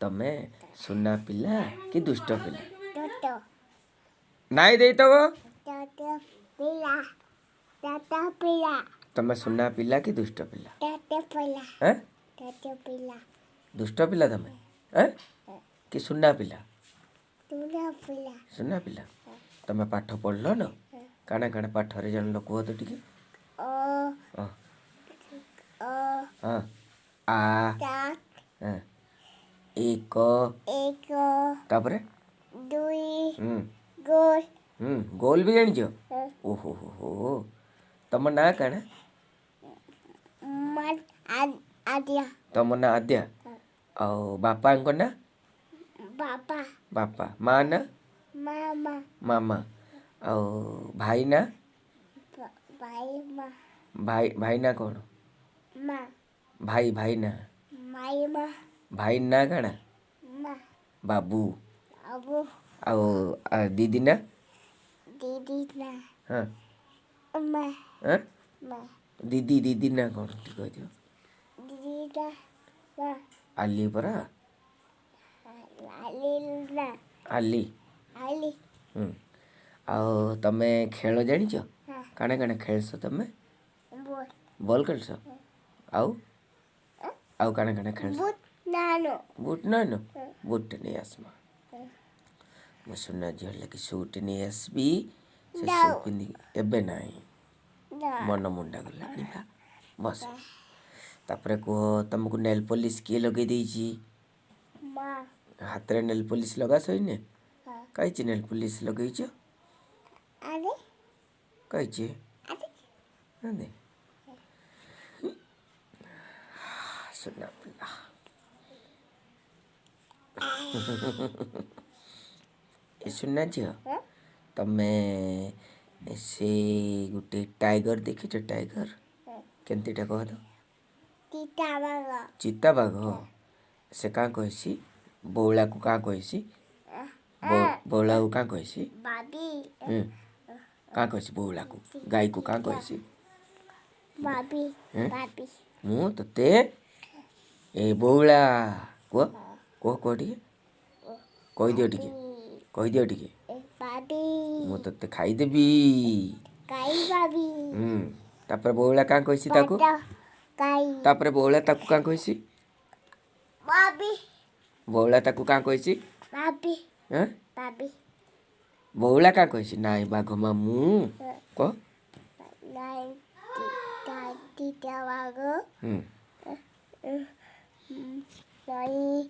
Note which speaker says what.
Speaker 1: ତମେ ସୁନା ପିଲା କି ଦୁଷ୍ଟ ପିଲା?
Speaker 2: Toto.
Speaker 1: ନାଇଁ ଦେଇତବ।
Speaker 2: Toto pila. Toto pila.
Speaker 1: ତମେ ସୁନା ପିଲା କି ଦୁଷ୍ଟ ପିଲା?
Speaker 2: Toto pila.
Speaker 1: ଆଁ
Speaker 2: Toto pila.
Speaker 1: ଦୁଷ୍ଟ ପିଲା ତମେ ଆଁ କି ସୁନା ପିଲା?
Speaker 2: Tuna pila.
Speaker 1: ସୁନା ପିଲା ତମେ ପାଠ ପଢ଼ିଲ ନା କାଣା କାଣା ପାଠରେ ଜାଣିଲ କୁହ ତ ଟିକେ?
Speaker 2: Oh.
Speaker 1: ହଁ
Speaker 2: Oh.
Speaker 1: ହଁ ଆ
Speaker 2: Tak.
Speaker 1: ହଁ ଏକ
Speaker 2: Eko.
Speaker 1: ତାପରେ
Speaker 2: Dui.
Speaker 1: ହୁଁ
Speaker 2: Gol.
Speaker 1: ଗୋଲ ବି ଜାଣିଛ? ଓହୋ ହୋ ହୋ ତମ ନାଁ କାଣା?
Speaker 2: Man. Adia.
Speaker 1: ତମ ନାଁ ଆଦ୍ୟା ଆଉ ବାପାଙ୍କ ନାଁ?
Speaker 2: Papa.
Speaker 1: ବାପା ମା ନାଁ?
Speaker 2: Mama.
Speaker 1: ମାମା ଆଉ ଭାଇ ନାଁ?
Speaker 2: Bye ma.
Speaker 1: ଭାଇ ନାଁ କ'ଣ?
Speaker 2: Ma.
Speaker 1: ଭାଇ ନାଁ?
Speaker 2: My ma.
Speaker 1: ଭାଇ ନାଁ କାଣା?
Speaker 2: Ma.
Speaker 1: ବାବୁ
Speaker 2: Abu.
Speaker 1: ଆଉ ଦିଦି ନାଁ?
Speaker 2: Didi na.
Speaker 1: ହଁ
Speaker 2: Ma.
Speaker 1: ଆଁ
Speaker 2: Ma.
Speaker 1: ଦିଦି ନାଁ କ'ଣ ଟିକେ କହିଦିଅ?
Speaker 2: Didi na. Ma.
Speaker 1: ଆଲି ପରା
Speaker 2: Alila.
Speaker 1: ଆଲି
Speaker 2: Ali.
Speaker 1: ଆଉ ତମେ ଖେଳ ଜାଣିଛ?
Speaker 2: Ha.
Speaker 1: କାଣା କାଣା ଖେଳସ ତମେ?
Speaker 2: Bot.
Speaker 1: ବଲ୍ ଖେଳସ ଆଉ ଆଉ କାଣା କାଣା ଖେଳସ?
Speaker 2: But nano.
Speaker 1: ବୁଟ୍ ନାଇଁନ ବୁଟ୍ଟେ ନେଇ ଆସମା ମୋ ସୁନା ଝିଅ ଲାଗି ସୁଟ୍ ନେଇ ଆସିବି ସେ ସୁ ପିନ୍ଧିକି ଏବେ ନାହିଁ
Speaker 2: Da.
Speaker 1: ମନ ମୁଣ୍ଡା ଗଲା ଆଣିବା ବସ ତାପରେ କୁହ ତମକୁ ନେଲ୍ ପଲିସ୍ କିଏ ଲଗେଇ ଦେଇଛି?
Speaker 2: Ma.
Speaker 1: ହାତରେ ନେଲ୍ ପଲିସ୍ ଲଗା ସଇନେ
Speaker 2: Ha.
Speaker 1: କାହିଁକି ନେଲ୍ ପଲିସ୍ ଲଗେଇଛ?
Speaker 2: Ali.
Speaker 1: କାହିଁକି
Speaker 2: Ali.
Speaker 1: ଦେ ସୁନା ପିଲା ଏ ସୁନା ଝିଅ
Speaker 2: Ha.
Speaker 1: ତମେ ସେ ଗୋଟେ ଟାଇଗର ଦେଖିଛ? ଟାଇଗର କେମିତିଟା କହ ତ?
Speaker 2: Tita baga.
Speaker 1: ଚିତାବାଘ ସେ କାଁ କହିସି? ବଉଳାକୁ କାଁ କହିସି? ବଉଳାକୁ କାଁ କହିସି?
Speaker 2: Babi.
Speaker 1: କାଁ କହିସି ବଉଳାକୁ? ଗାଈକୁ କାଁ କହିସି?
Speaker 2: Babi.
Speaker 1: Eh?
Speaker 2: Babi.
Speaker 1: ମୁଁ ତତେ ଏ ବଉଳା କୁହ କୁହ କୁହ ଟିକେ କହିଦିଅ ଟିକେ କହିଦିଅ ଟିକେ
Speaker 2: Babi.
Speaker 1: ମୁଁ ତତେ ଖାଇଦେବି।
Speaker 2: Kai babi.
Speaker 1: ତାପରେ ବଉଳା କାଁ କହିସି ତାକୁ?
Speaker 2: Pada. Kai.
Speaker 1: ତାପରେ ବଉଳା ତାକୁ କାଁ କହିସି?
Speaker 2: Babi.
Speaker 1: ବଉଳା ତାକୁ କାଁ କହିସି?
Speaker 2: Babi.
Speaker 1: ଆଁ
Speaker 2: Babi.
Speaker 1: ବଉଳା କାଁ କହିସି? ନାଇଁ ବାଘ ମାମୁଁ କହ।
Speaker 2: Nine. Tita baga.
Speaker 1: ହୁଁ
Speaker 2: Nine.